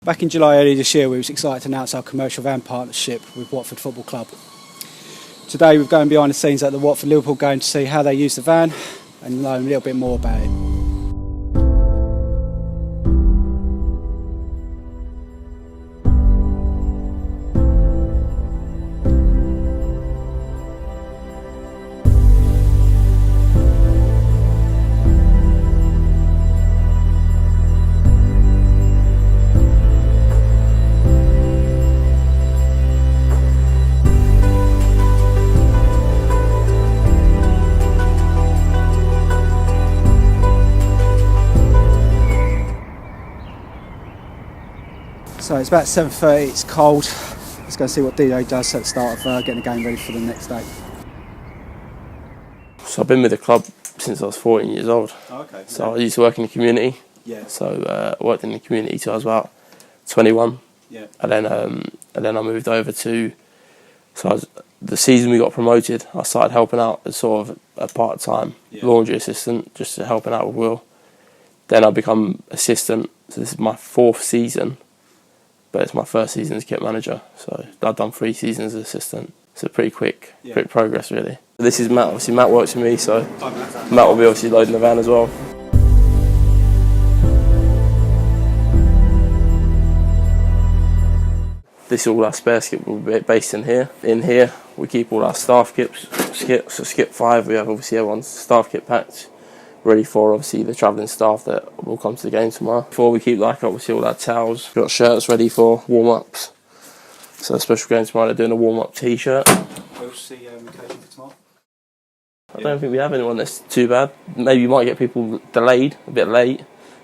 Back in July earlier this year, we was excited to announce our commercial van partnership with Watford Football Club. Today we're going behind the scenes at the Watford Liverpool game to see how they use the van and learn a little bit more about it. So it's about 7:30, it's cold. Let's go and see what DJ does at the start of getting the game ready for the next day. So I've been with the club since I was 14 years old. Oh, okay. So I used to work in the community. Yeah. So I worked in the community till I was about 21. Yeah. And then I moved over to. The season we got promoted, I started helping out as sort of a part-time laundry assistant, just helping out with Will. Then I become assistant. So this is my 4th season. But it's my 1st season as kit manager, so I've done 3 seasons as assistant. So pretty quick progress really. This is Matt, obviously Matt works with me, so Matt will be obviously loading the van as well. This is all our spare skip will be based in here. In here we keep all our staff kits, so skip 5 we have obviously everyone's staff kit packed, ready for obviously the travelling staff that will come to the game tomorrow. Before we keep obviously all our towels, we've got shirts ready for warm-ups. So a special game tomorrow, they're doing a warm-up t-shirt. What's the occasion for tomorrow? I don't think we have anyone that's too bad. Maybe you might get people delayed, a bit late.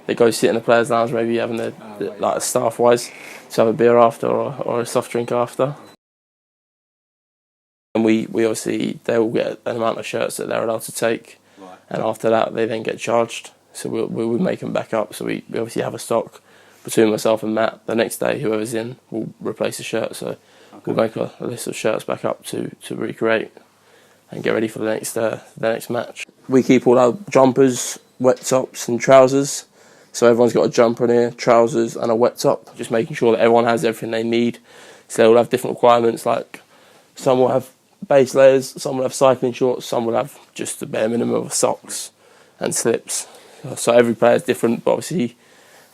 They go sit in the players' lounge, maybe having like staff-wise, to have a beer after or a soft drink after. And we obviously, they will get an amount of shirts that they're allowed to take. And after that, they then get charged. So we'll make them back up. So we obviously have a stock between myself and Matt. The next day, whoever's in will replace the shirt. So we'll make a list of shirts back up to recreate and get ready for the next match. We keep all our jumpers, wet tops and trousers. So everyone's got a jumper in here, trousers and a wet top. Just making sure that everyone has everything they need. So they'll have different requirements, like some will have base layers, some will have cycling shorts, some will have just the bare minimum of socks and slips. So every player is different, but obviously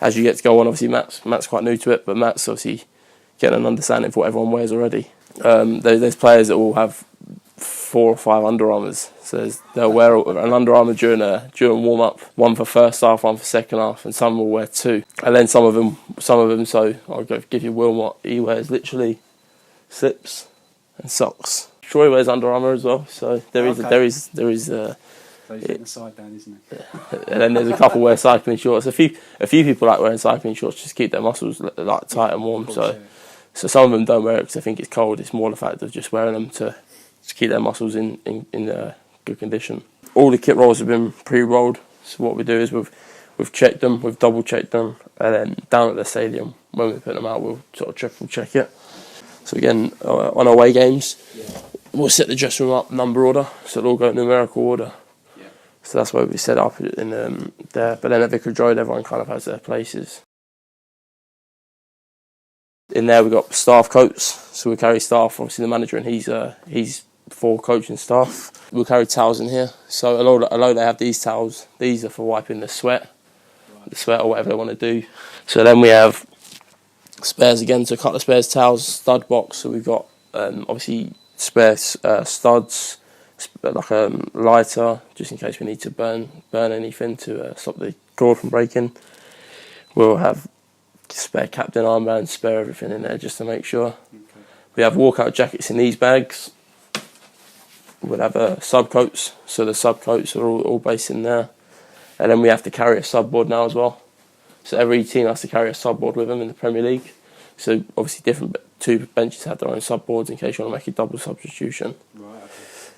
as you get to go on, obviously Matt's quite new to it, but Matt's obviously getting an understanding of what everyone wears already. There's players that will have 4 or 5 Under Armours, so they'll wear an Under Armour during warm-up, one for first half, one for second half, and some will wear 2. And then some of them, so I'll give you Wilmot, he wears literally slips and socks. Troy wears Under Armour as well, so there is. So he's getting the side down, isn't it? And then there's a couple wear cycling shorts. A few people like wearing cycling shorts just to keep their muscles like tight and warm. So some of them don't wear it because they think it's cold. It's more the fact of just wearing them to keep their muscles in good condition. All the kit rolls have been pre-rolled. So what we do is we've checked them, we've double checked them, and then down at the stadium when we put them out, we'll sort of triple check it. So again, on away games, we'll set the dressing room up number order, so it'll all go in numerical order. Yeah. So that's why we set up in there. But then at Vicarage Road, everyone kind of has their places. In there, we've got staff coats, so we carry staff. Obviously, the manager and he's for coaching staff. We'll carry towels in here. So although they have these towels, these are for wiping the sweat or whatever they want to do. So then we have spares again, so a couple of spares towels, stud box. So we've got obviously spare studs, like a lighter, just in case we need to burn anything to stop the cord from breaking. We'll have spare captain armbands, spare everything in there just to make sure. Okay. We have walkout jackets in these bags. We'll have sub-coats, so the sub-coats are all based in there. And then we have to carry a sub-board now as well. So every team has to carry a sub-board with them in the Premier League. So obviously 2 benches have their own sub-boards in case you want to make a double substitution. Right, okay.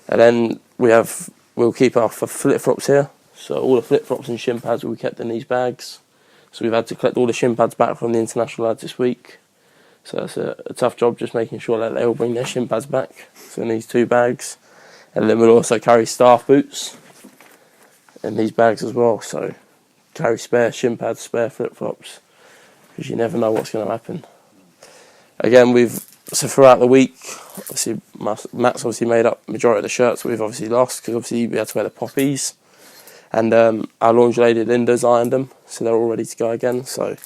And then we'll keep our flip-flops here. So all the flip-flops and shin pads will be kept in these bags. So we've had to collect all the shin pads back from the international lads this week. So that's a tough job, just making sure that they all bring their shin pads back. So in these 2 bags. And then we'll also carry staff boots in these bags as well. So carry spare shin pads, spare flip-flops, because you never know what's going to happen. Again, so throughout the week, obviously Matt's obviously made up majority of the shirts we've obviously lost, because obviously we had to wear the poppies, and our laundry lady Linda's ironed them, so they're all ready to go again. So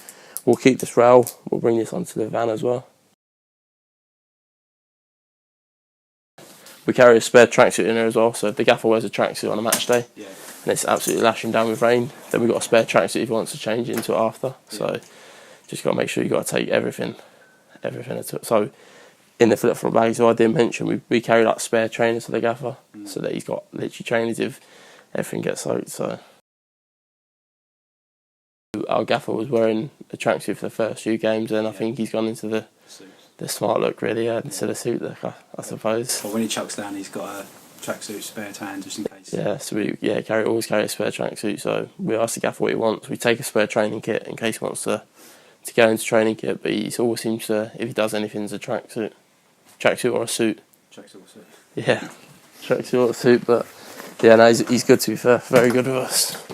we'll keep this rail, we'll bring this onto the van as well. We carry a spare tracksuit in there as well, so if the gaffer wears a tracksuit on a match day and it's absolutely lashing down with rain, then we've got a spare tracksuit if he wants to change it into it after. So just got to make sure you've got to take everything. So in the flip-flop bags, so I did mention we carry like spare trainers for the gaffer, so that he's got literally trainers if everything gets soaked. So our gaffer was wearing a tracksuit for the first few games, and I think he's gone into the smart look really, instead of suit look, I suppose. Well, when he chucks down, he's got a tracksuit spare to hand just in case. Yeah, so we always carry a spare tracksuit. So we ask the gaffer what he wants. We take a spare training kit in case he wants to go into training kit, but he always seems to, if he does anything, it's a tracksuit or a suit. Tracksuit or suit. Yeah, tracksuit or a suit. But yeah, no, he's good, to be fair. Very good with us.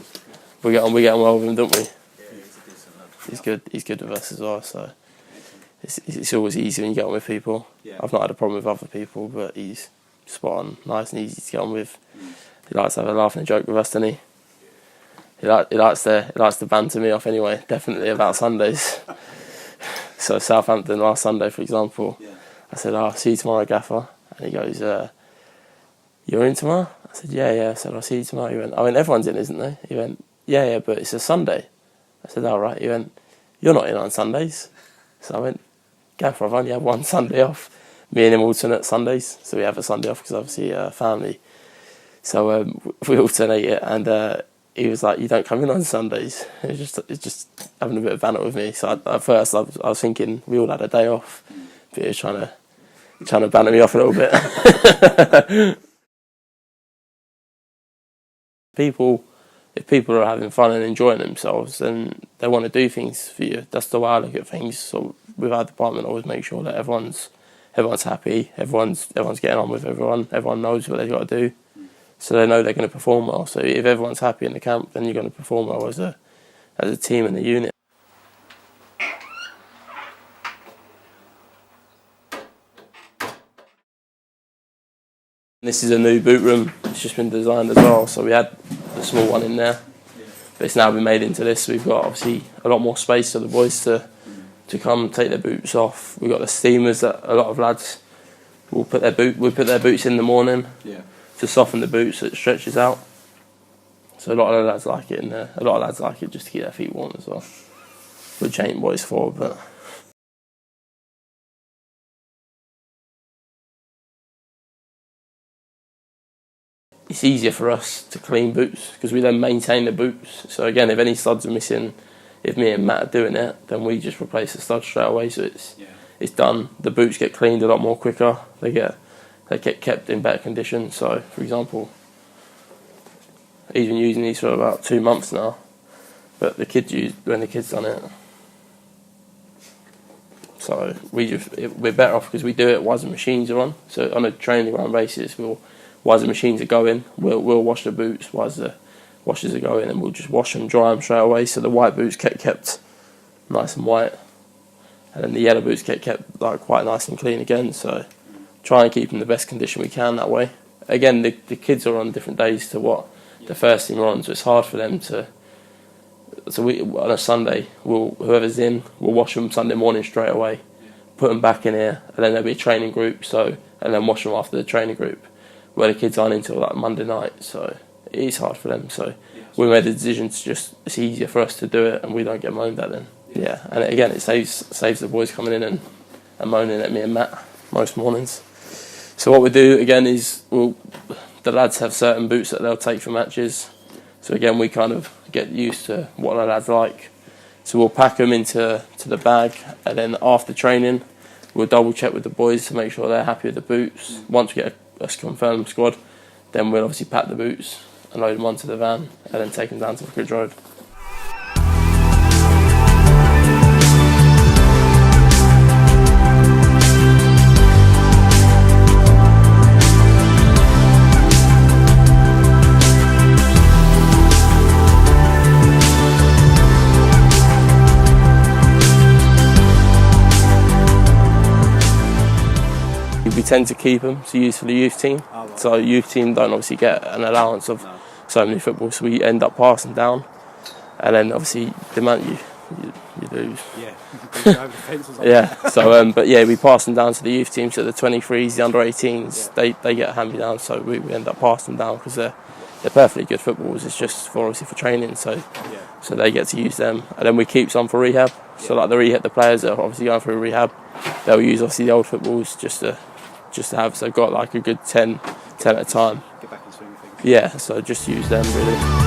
We get on well with him, don't we? Yeah, he's a decent lad. He's good with us as well. So it's always easy when you get on with people. Yeah. I've not had a problem with other people, but he's spot on, nice and easy to get on with. He likes to have a laugh and a joke with us, doesn't he? He likes to banter me off anyway, definitely about Sundays. So Southampton last Sunday, for example, I said, "I'll see you tomorrow, gaffer." And he goes, "You're in tomorrow?" I said, "Yeah." I said, "I'll see you tomorrow." He went, "Everyone's in, isn't they?" He went, Yeah, but it's a Sunday." I said, "All right." He went, "You're not in on Sundays." So I went, "Gaffer, I've only had one Sunday off." Me and him alternate Sundays, so we have a Sunday off because obviously family. So we alternate it, and he was like, "You don't come in on Sundays." It's just having a bit of banter with me. So at first I was thinking we all had a day off, but he was trying to banter me off a little bit. If people are having fun and enjoying themselves, then they want to do things for you. That's the way I look at things. So with our department, I always make sure that everyone's happy, everyone's getting on with everyone. Everyone knows what they've got to do, so they know they're going to perform well. So if everyone's happy in the camp, then you're going to perform well as a team and a unit. This is a new boot room. It's just been designed as well. So we had the small one in there, but it's now been made into this. So we've got obviously a lot more space for the boys to come take their boots off. We've got the steamers that a lot of lads will put their boots in the morning to soften the boots so it stretches out. So a lot of the lads like it, and a lot of lads like it just to keep their feet warm as well, which ain't what it's for, but. It's easier for us to clean boots because we then maintain the boots. So again, if any studs are missing, if me and Matt are doing it, then we just replace the studs straight away. So it's done. The boots get cleaned a lot more quicker. They get kept in better condition. So for example, he's been using these for about 2 months now, but when the kids done it. So we're better off because we do it while the machines are on. So on a training ground basis, while the machines are going, we'll wash the boots while the washers are going, and we'll just wash them, dry them straight away. So the white boots get kept nice and white, and then the yellow boots get kept like quite nice and clean again. So try and keep them in the best condition we can that way. Again, the kids are on different days to what the first team are on, so it's hard for them to. So on a Sunday, whoever's in, we'll wash them Sunday morning straight away, put them back in here, and then there'll be a training group. And then wash them after the training group, where the kids aren't until like Monday night. So it is hard for them. So we made the decision to it's easier for us to do it, and we don't get moaned at then. Yeah, and again, it saves the boys coming in and moaning at me and Matt most mornings. So what we do again is the lads have certain boots that they'll take for matches. So again, we kind of get used to what the lads like. So we'll pack them into the bag, and then after training, we'll double check with the boys to make sure they're happy with the boots. Once we get a confirmed squad, then we'll obviously pack the boots and load them onto the van, and then take them down to Vicarage Road. we tend to keep them to use for the youth team. Oh, right. So youth team don't obviously get an allowance of so many footballs, so we end up passing down, and then obviously the amount you lose. Yeah, you can over the fence or something. Yeah. So but yeah, we pass them down to the youth team, so the 23s, the under 18s, they get a hand me down. So we end up passing them down because they're perfectly good footballs. It's just for obviously for training, so they get to use them, and then we keep some for rehab. So like the players that are obviously going through rehab, they'll use obviously the old footballs just to have. So got like a good 10 at a time. Get back in swing of things. Yeah, so just use them really.